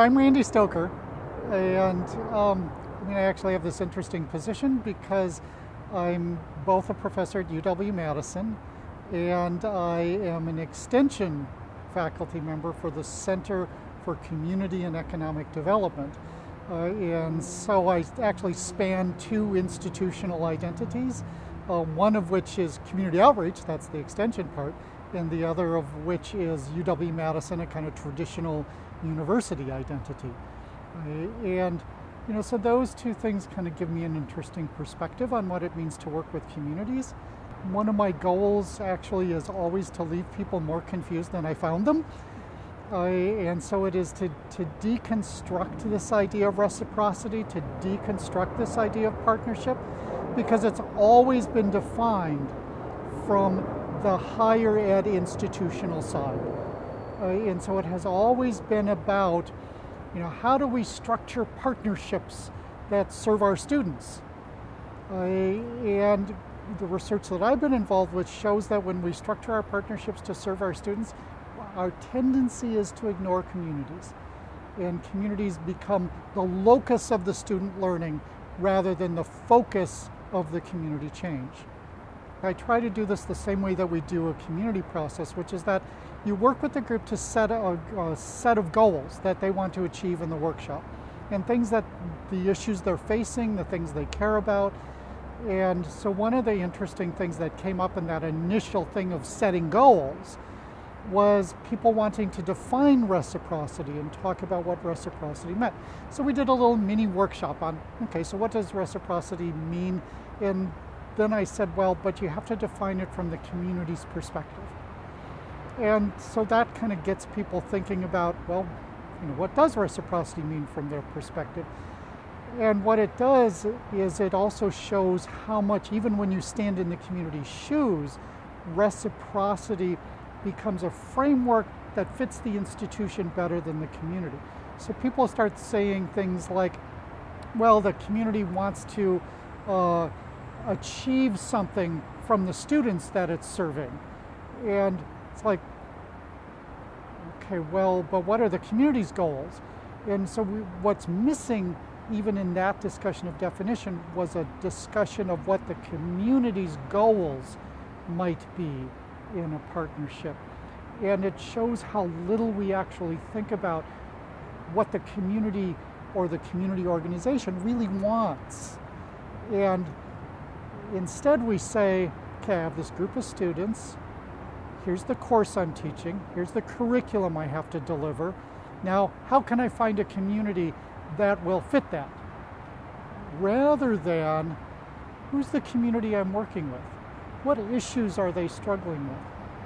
I'm Randy Stoecker, and I actually have this interesting position because I'm both a professor at UW-Madison and I am an extension faculty member for the Center for Community and Economic Development. And so I actually span two institutional identities, one of which is community outreach, that's the extension part, and the other of which is UW-Madison, a kind of traditional university identity. And so those two things kind of give me an interesting perspective on what it means to work with communities. One of my goals actually is always to leave people more confused than I found them. And so it is to deconstruct this idea of reciprocity, to deconstruct this idea of partnership, because it's always been defined from the higher ed institutional side. And so it has always been about, how do we structure partnerships that serve our students? And the research that I've been involved with shows that when we structure our partnerships to serve our students, our tendency is to ignore communities. And communities become the locus of the student learning rather than the focus of the community change. I try to do this the same way that we do a community process, which is that you work with the group to set a set of goals that they want to achieve in the workshop, and things that the issues they're facing, the things they care about. And so one of the interesting things that came up in that initial thing of setting goals was people wanting to define reciprocity and talk about what reciprocity meant. So we did a little mini workshop on, okay, so what does reciprocity mean? And then I said, well, but you have to define it from the community's perspective. And so that kind of gets people thinking about, well, what does reciprocity mean from their perspective? And what it does is it also shows how much, even when you stand in the community's shoes, reciprocity becomes a framework that fits the institution better than the community. So people start saying things like, well, the community wants to achieve something from the students that it's serving. And it's like, okay, well, but what are the community's goals? And so what's missing even in that discussion of definition was a discussion of what the community's goals might be in a partnership. And it shows how little we actually think about what the community or the community organization really wants. And instead we say, okay, I have this group of students, here's the course I'm teaching, here's the curriculum I have to deliver. Now, how can I find a community that will fit that? Rather than, who's the community I'm working with? What issues are they struggling with?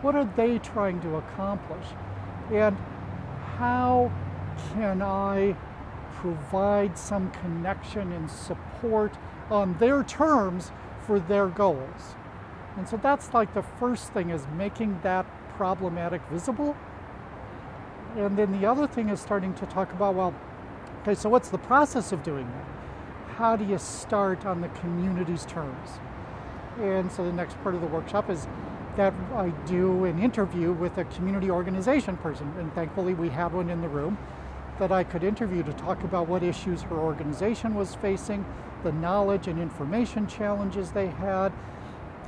What are they trying to accomplish? And how can I provide some connection and support on their terms for their goals? And so that's like the first thing, is making that problematic visible. And then the other thing is starting to talk about, well, okay, so what's the process of doing that? How do you start on the community's terms? And so the next part of the workshop is that I do an interview with a community organization person, and thankfully we had one in the room that I could interview to talk about what issues her organization was facing, the knowledge and information challenges they had,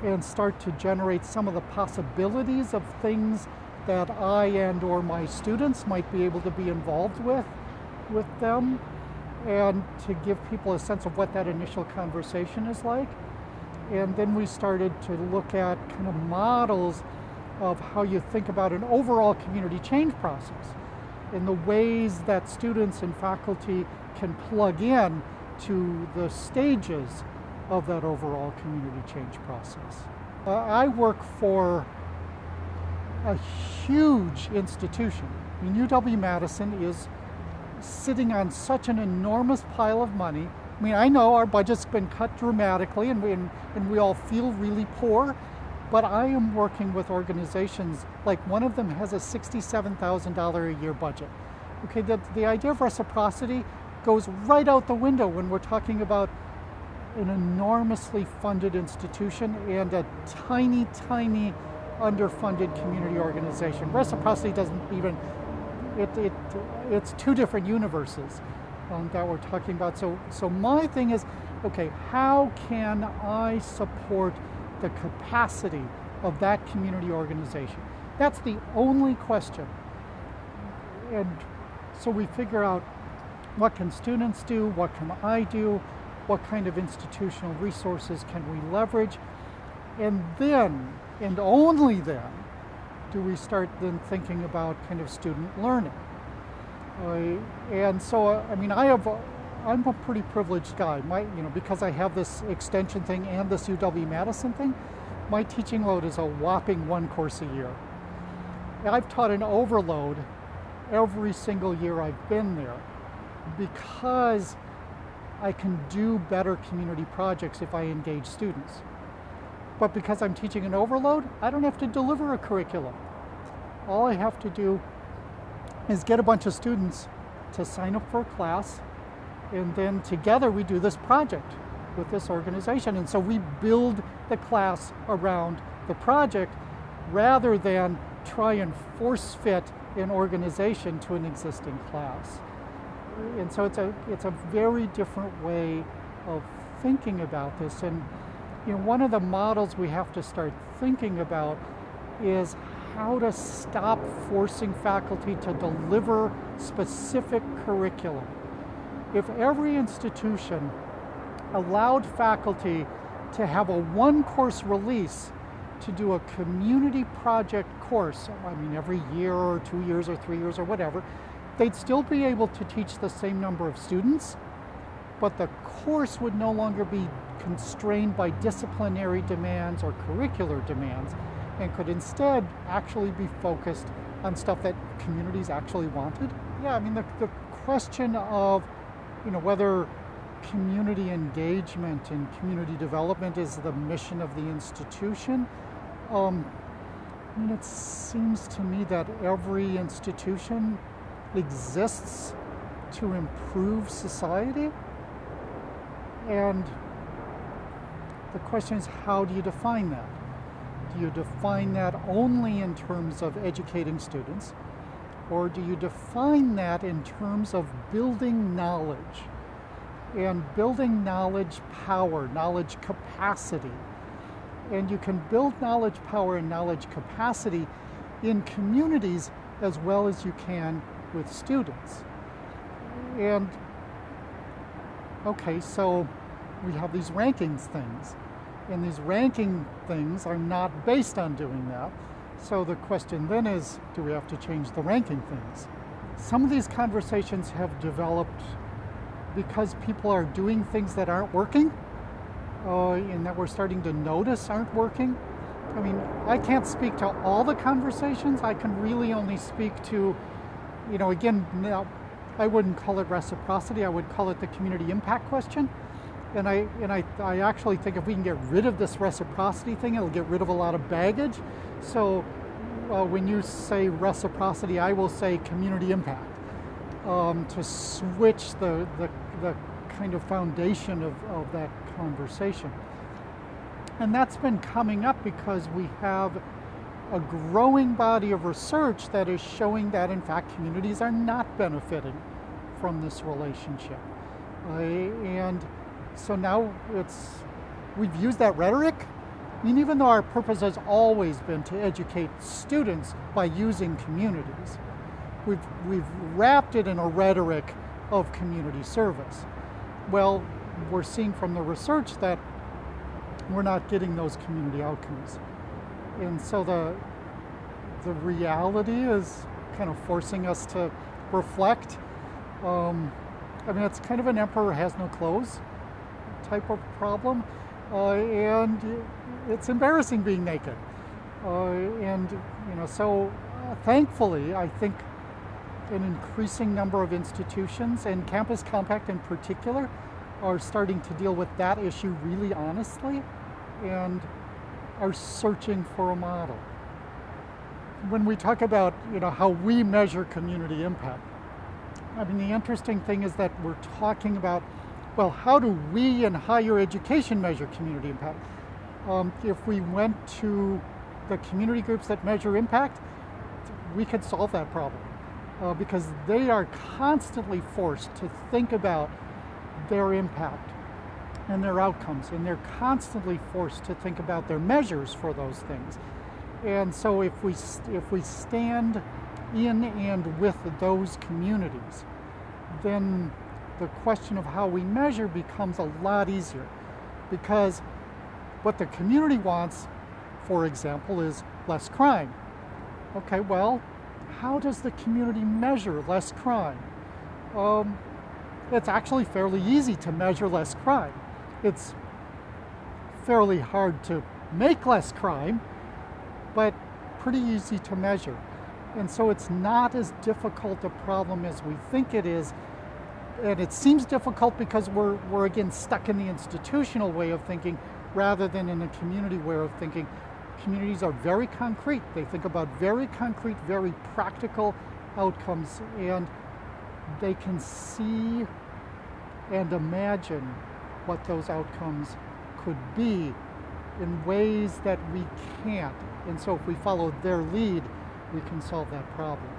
and start to generate some of the possibilities of things that I and or my students might be able to be involved with them, and to give people a sense of what that initial conversation is like. And then we started to look at kind of models of how you think about an overall community change process and the ways that students and faculty can plug in to the stages of that overall community change process. I work for a huge institution. I mean, UW-Madison is sitting on such an enormous pile of money. I mean, I know our budget's been cut dramatically and we all feel really poor, but I am working with organizations, like one of them has a $67,000 a year budget. Okay, the idea of reciprocity goes right out the window when we're talking about an enormously funded institution and a tiny, tiny underfunded community organization. Reciprocity doesn't even it's two different universes that we're talking about. So my thing is, okay, how can I support the capacity of that community organization? That's the only question. And so we figure out, what can students do? What can I do? What kind of institutional resources can we leverage? And then, and only then, do we start then thinking about kind of student learning. And so, I mean, I'm a pretty privileged guy. Because I have this extension thing and this UW-Madison thing, my teaching load is a whopping 1 course a year. I've taught an overload every single year I've been there, because I can do better community projects if I engage students. But because I'm teaching an overload, I don't have to deliver a curriculum. All I have to do is get a bunch of students to sign up for a class, and then together we do this project with this organization. And so we build the class around the project rather than try and force fit an organization to an existing class. And so it's a very different way of thinking about this. And one of the models we have to start thinking about is how to stop forcing faculty to deliver specific curriculum. If every institution allowed faculty to have a 1-course release to do a community project course, I mean every year or 2 years or 3 years or whatever, they'd still be able to teach the same number of students, but the course would no longer be constrained by disciplinary demands or curricular demands, and could instead actually be focused on stuff that communities actually wanted. Yeah, I mean, the question of whether community engagement and community development is the mission of the institution, it seems to me that every institution exists to improve society. And the question is, how do you define that? Do you define that only in terms of educating students? Or do you define that in terms of building knowledge? And building knowledge power, knowledge capacity. And you can build knowledge power and knowledge capacity in communities as well as you can with students. And okay, so we have these rankings things, and these ranking things are not based on doing that. So the question then is, do we have to change the ranking things? Some of these conversations have developed because people are doing things that aren't working, and that we're starting to notice aren't working. I mean, I can't speak to all the conversations. I can really only speak to, again, now, I wouldn't call it reciprocity. I would call it the community impact question. And I actually think if we can get rid of this reciprocity thing, it'll get rid of a lot of baggage. So when you say reciprocity, I will say community impact, to switch the kind of foundation of that conversation. And that's been coming up because we have a growing body of research that is showing that, in fact, communities are not benefiting from this relationship. And so now we've used that rhetoric. I mean, even though our purpose has always been to educate students by using communities, we've wrapped it in a rhetoric of community service. Well, we're seeing from the research that we're not getting those community outcomes. And so the reality is kind of forcing us to reflect. I mean, it's kind of an emperor has no clothes type of problem. And it's embarrassing being naked. So thankfully, I think an increasing number of institutions, and Campus Compact in particular, are starting to deal with that issue really honestly and are searching for a model. When we talk about how we measure community impact, I mean, the interesting thing is that we're talking about, well, how do we in higher education measure community impact? If we went to the community groups that measure impact, we could solve that problem. because they are constantly forced to think about their impact and their outcomes, and they're constantly forced to think about their measures for those things. And so if we stand in and with those communities, then the question of how we measure becomes a lot easier, because what the community wants, for example, is less crime. Okay, well, how does the community measure less crime? It's actually fairly easy to measure less crime. It's fairly hard to make less crime, but pretty easy to measure. And so it's not as difficult a problem as we think it is. And it seems difficult because we're again stuck in the institutional way of thinking rather than in a community way of thinking. Communities are very concrete. They think about very concrete, very practical outcomes, and they can see and imagine what those outcomes could be in ways that we can't. And so if we follow their lead, we can solve that problem.